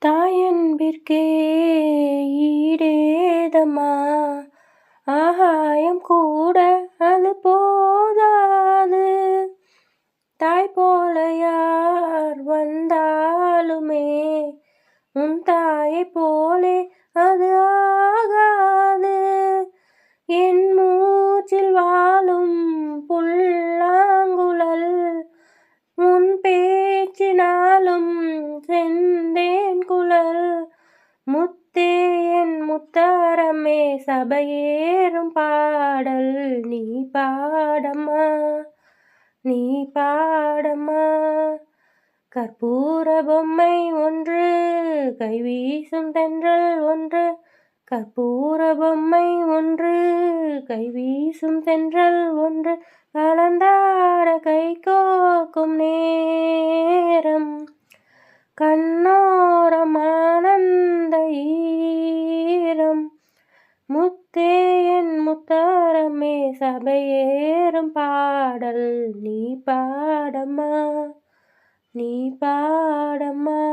தாயன்பிற்கே ஈடேதம்மா, ஆகாயம் கூட அது போதாது. தாய் போல யார் வந்தாலுமே உன் தாயைப் போலே அது ஆகாது. என் மூச்சில் வாழும் புல்லாங்குழல் உன் பேச்சினாலும் செந்தேன் குழல். முத்தே என் முத்தாரமே சபையேறும் பாடல் நீ பாடம்மா, நீ பாடம்மா. கற்பூர பொம்மை ஒன்று கைவீசும் தென்றல் ஒன்று, கற்பூர பொம்மை ஒன்று கைவீசும் தென்றல் ஒன்று, கலந்தாட கைகோர்க்கும் நேரம். கண்ணோரம் ஆனந்த ஈரம். முத்தே என் முத்தாரமே சபையேறும் பாடல் நீ பாடம்மா, நீ பாடம்மா.